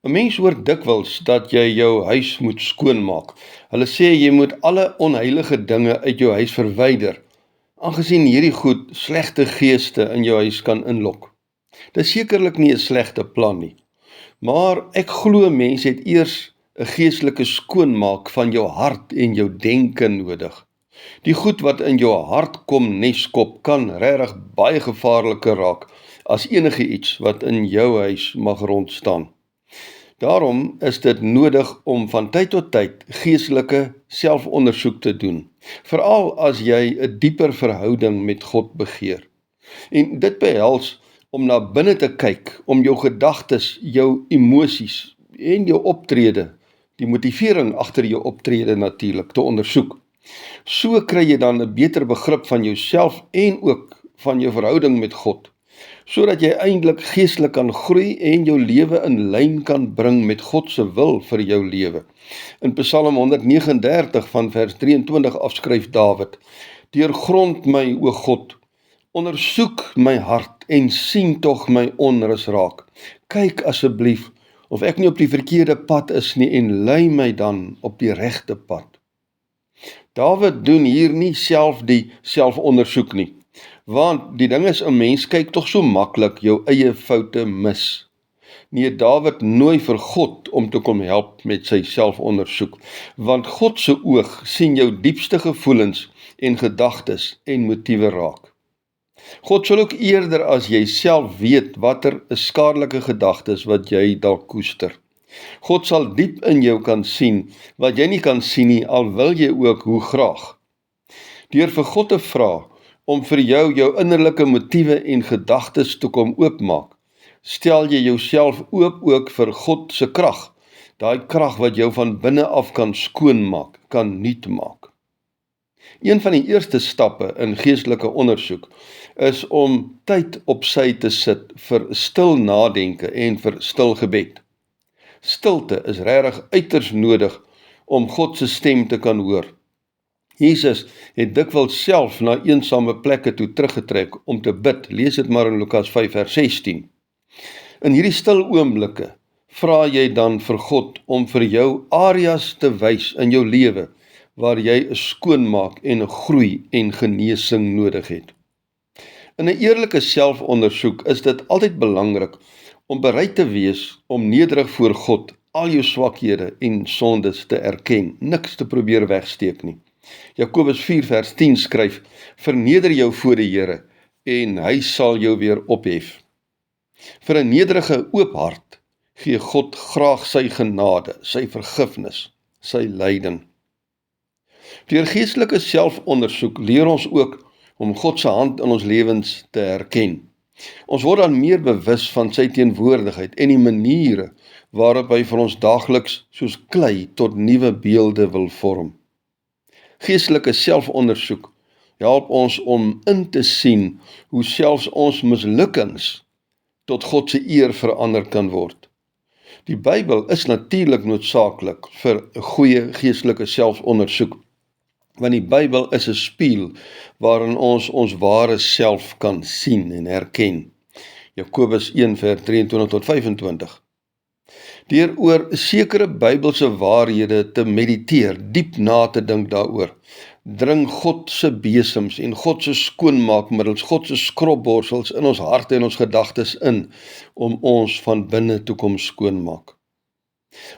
'n Mens hoor dikwels dat jy jou huis moet skoonmaak. Hulle sê jy moet alle onheilige dinge uit jou huis verwyder, aangesien hierdie goed slegte geeste in jou huis kan inlok. Dit is sekerlik nie 'n slegte plan nie, maar ek glo mense het eers 'n geestelike skoonmaak van jou hart en jou denke nodig. Die goed wat in jou hart kom neskop kan regtig baie gevaarliker raak as enige iets wat in jou huis mag rondstaan. Daarom is dit nodig om van tyd tot tyd geestelike selfondersoek te doen, veral as jy 'n dieper verhouding met God begeer. En dit behels om na binne te kyk, om jou gedagtes, jou emosies en jou optrede, die motivering agter jou optrede natuurlik, te ondersoek. So kry jy dan 'n beter begrip van jouself en ook van jou verhouding met God, sodat jy eintlik geestelik kan groei en jou lewe in lyn kan bring met God se wil vir jou lewe. In Psalm 139 van vers 23 afskryf Dawid: "Deurgrond my, o God, ondersoek my hart en sien tog my onrus raak. Kyk asseblief of ek nie op die verkeerde pad is nie en lei my dan op die regte pad." Dawid doen hier nie self die selfondersoek nie, want die ding is, 'n mens kyk tog so maklik jou eie foute mis. Nee, Dawid nooi vir God om te kom help met sy selfondersoek, want God se oog sien jou diepste gevoelens en gedagtes en motiewe raak. God sal ook eerder as jy self weet watter is skadelike gedagtes wat jy dalk koester. God sal diep in jou kan sien wat jy nie kan sien nie, al wil jy ook hoe graag. Deur vir God te vra om vir jou innerlike motiewe en gedagtes te kom oopmaak, stel jy jouself oop ook vir God se krag, daai krag wat jou van binne af kan skoonmaak, kan nuut maak. Een van die eerste stappe in geestelike ondersoek is om tyd op sy te sit vir stil nadenke en vir stil gebed. Stilte is regtig uiters nodig om God se stem te kan hoor. Jesus het dikwels self na eensame plekke toe teruggetrek om te bid. Lees dit maar in Lukas 5 vers 16. In hierdie stil oomblikke vra jy dan vir God om vir jou areas te wys in jou lewe waar jy 'n skoonmaak en 'n groei en genesing nodig het. In 'n eerlike selfondersoek is dit altyd belangrik om bereid te wees om nederig voor God al jou swakhede en sondes te erken, niks te probeer wegsteek nie. Jakobus 4 vers 10 skryf: "Verneder jou voor die Here en hy sal jou weer ophef." Vir 'n nederige oop hart gee God graag sy genade, sy vergifnis, sy lyding. Deur geestelike selfondersoek leer ons ook om God se hand in ons lewens te herken. Ons word dan meer bewus van sy teenwoordigheid en die maniere waarop hy vir ons daagliks soos klei tot nuwe beelde wil vorm. Geestelike selfondersoek help ons om in te sien hoe selfs ons mislukkings tot God se eer verander kan word. Die Bybel is natuurlik noodsaaklik vir 'n goeie geestelike selfondersoek, want die Bybel is 'n spieël waarin ons ware self kan sien en herken. Jakobus 1 vers 23 tot 25. Deur oor sekere Bybelse waarhede te mediteer, diep na te dink daaroor, dring God se besems en God se skoonmaakmiddels, God se skropborsels in ons harte en ons gedagtes in, om ons van binne toe kom skoonmaak.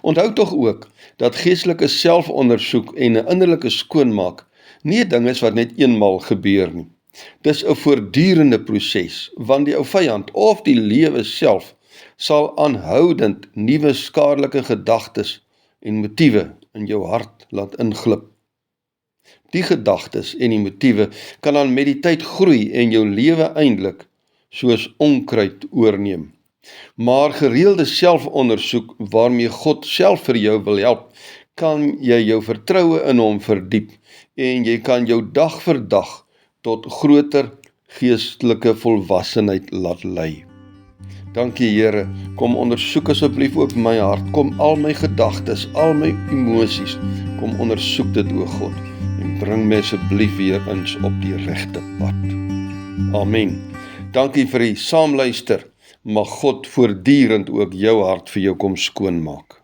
Onthou tog ook, dat geestelike selfondersoek en 'n innerlike skoonmaak nie 'n ding is wat net eenmal gebeur nie. Dis 'n voortdurende proses, want die ou vyand of die lewe self sal aanhoudend nuwe skadelike gedagtes en motiewe in jou hart laat inglip. Die gedagtes en die motiewe kan dan met die tyd groei en jou lewe eintlik soos onkruid oorneem. Maar gereelde selfondersoek waarmee God self vir jou wil help, kan jy jou vertroue in hom verdiep en jy kan jou dag vir dag tot groter geestelike volwassenheid laat lei. Dankie Here, kom ondersoek asseblief ook my hart, kom al my gedagtes, al my emosies, kom ondersoek dit o God, en bring my asseblief weer eens op die regte pad. Amen. Dankie vir die saamluister. mag God voortdurend ook jou hart vir jou kom skoonmaak.